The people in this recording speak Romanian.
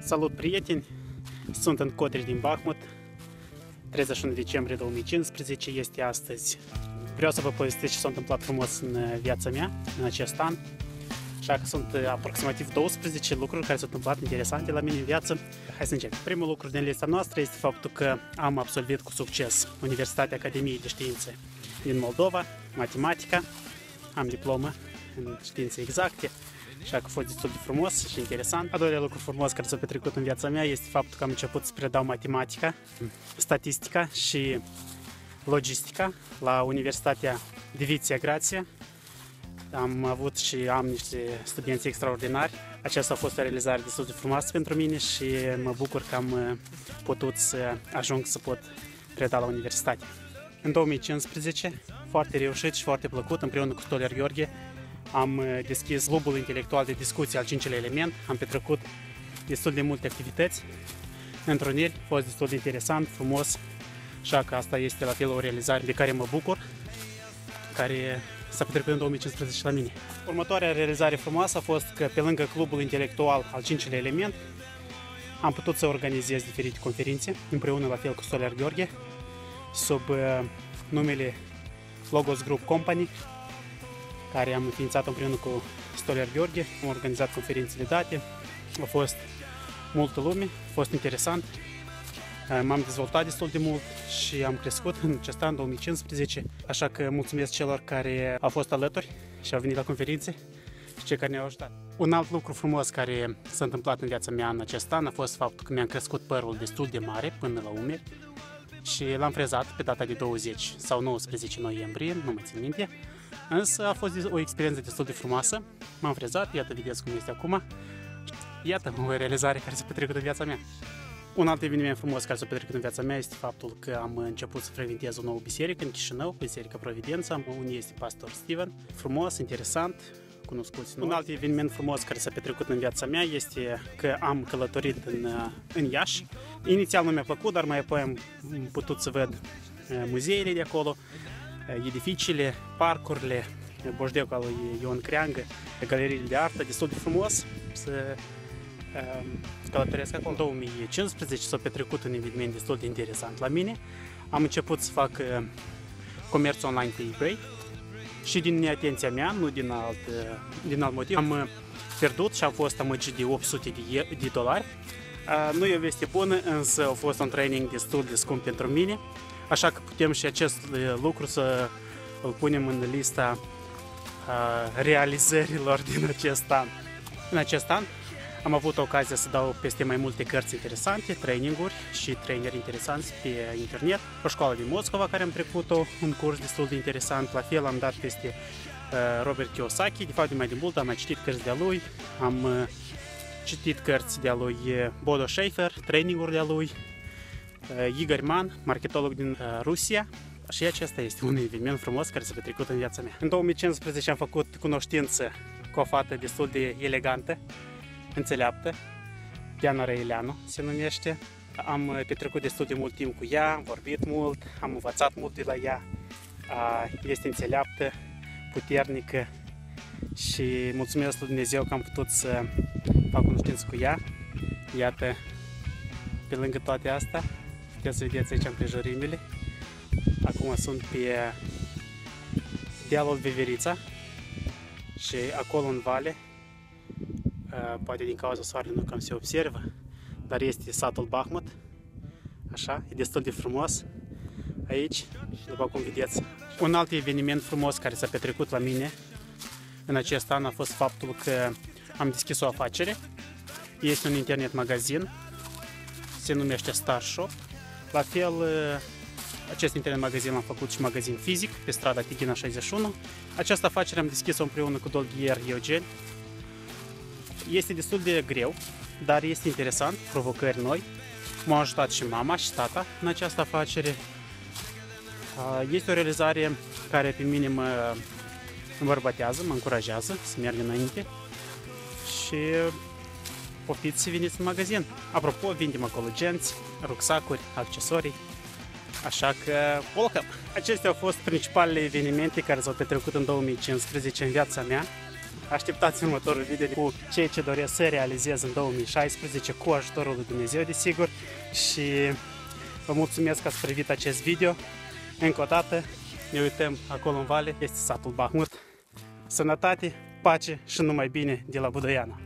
Salut, prieteni! Sunt în Codri din Bahmut. 31 decembrie 2015 este astăzi. Vreau să vă povestesc ce s-a întâmplat frumos în viața mea în acest an. Așa că sunt aproximativ 12 lucruri care s-au întâmplat interesante la mine în viață. Hai să începem. Primul lucru din lista noastră este faptul că am absolvit cu succes Universitatea Academiei de Științe din Moldova, matematica. Am diplomă în științe exacte. Așa că a fost destul de frumos și interesant. A doilea lucru frumos care s-a petrecut în viața mea este faptul că am început să predau matematica, statistica și logistica la Universitatea Diviția Grația. Am avut și am niște studenți extraordinari. Aceasta a fost o realizare destul de frumoasă pentru mine și mă bucur că am putut să ajung să pot preda la universitate. În 2015, foarte reușit și foarte plăcut, împreună cu Stoler Gheorghe, am deschis clubul intelectual de discuție al 5-lea element. Am petrecut destul de multe activități, întruniri, a fost destul de interesant, frumos, așa că asta este la fel o realizare de care mă bucur, care s-a petrecut în 2015 la mine. Următoarea realizare frumoasă a fost că pe lângă clubul intelectual al 5-lea element am putut să organizez diferite conferințe, împreună la fel cu Stoler Gheorghe, sub numele Logos Group Company, care am înființat împreună cu Stoler Gheorghe. Am organizat conferințele date, a fost multă lume, a fost interesant, m-am dezvoltat destul de mult și am crescut în acest an 2015, așa că mulțumesc celor care au fost alături și au venit la conferințe și cei care ne-au ajutat. Un alt lucru frumos care s-a întâmplat în viața mea în acest an a fost faptul că mi-am crescut părul destul de mare până la umeri și l-am frezat pe data de 20 sau 19 noiembrie, nu mai țin minte. Însă a fost o experiență destul de frumoasă. M-am frezat, iată, vedeți cum este acum. Iată o realizare care s-a petrecut în viața mea. Un alt eveniment frumos care s-a petrecut în viața mea este faptul că am început să frecventez o nouă biserică în Chișinău, Biserica Providența, unde este pastor Steven. Frumos, interesant, cunoscuți. Un alt eveniment frumos care s-a petrecut în viața mea este că am călătorit în Iași. Inițial nu mi-a plăcut, dar mai apoi am putut să văd muzeele de acolo, edificiile, parcurile, Boșdeacu al lui Ion Creangă, galeriile de artă, destul de frumos să călătoresc acolo. În 2015 s-a petrecut un eveniment destul de interesant la mine. Am început să fac comerț online pe eBay și din neatenția mea, nu din alt motiv, am pierdut și am fost amăgit de $800. Nu e o veste bună, însă a fost un training destul de scump pentru mine. Așa că putem și acest lucru să îl punem în lista realizărilor din acest an. În acest an am avut ocazia să dau peste mai multe cărți interesante, traininguri și traineri interesanți pe internet. O școală din Moscova care am trecut-o, un curs destul de interesant. La fel am dat peste Robert Kiyosaki, de fapt de mai de mult am mai citit cărți de-a lui, am citit cărți de-a lui Bodo Schaefer, traininguri de-a lui, Igor Mann, marketolog din Rusia. Și acesta este un eveniment frumos care s-a petrecut în viața mea. În 2015 am făcut cunoștință cu o fată destul de elegantă, înțeleaptă, Diana Răileanu se numește. Am petrecut destul de mult timp cu ea, am vorbit mult, am învățat mult de la ea. Este înțeleaptă, puternică și mulțumesc lui Dumnezeu că am putut să fac cunoștință cu ea. Iată, pe lângă toate astea, puteți să vedeți aici împrejurimile. Acum sunt pe dealul Veverița și acolo în vale, poate din cauza soarelui nu cam se observă, dar este satul Bahmut, așa, e destul de frumos aici, după cum vedeți. Un alt eveniment frumos care s-a petrecut la mine în acest an a fost faptul că am deschis o afacere. Este un internet magazin, se numește Star Shop. La fel, acest internet magazin l-am făcut și magazin fizic pe strada Tighina 61. Această afacere am deschis-o împreună cu Dolghier Eugen. Este destul de greu, dar este interesant, provocări noi. M-au ajutat și mama și tata în această afacere. Este o realizare care pe mine mă îmbărbatează, mă încurajează să merg înainte și poftiți să veniți în magazin. Apropo, vindem acolo genți, rucsacuri, accesorii, așa că welcome! Acestea au fost principalele evenimente care s-au petrecut în 2015 în viața mea. Așteptați următorul video cu ceea ce doresc să realizez în 2016, cu ajutorul lui Dumnezeu, desigur. Și vă mulțumesc că ați privit acest video. Încă o dată, ne uităm acolo în vale, este satul Bahmut. Sănătate, pace și numai bine de la Budoiana.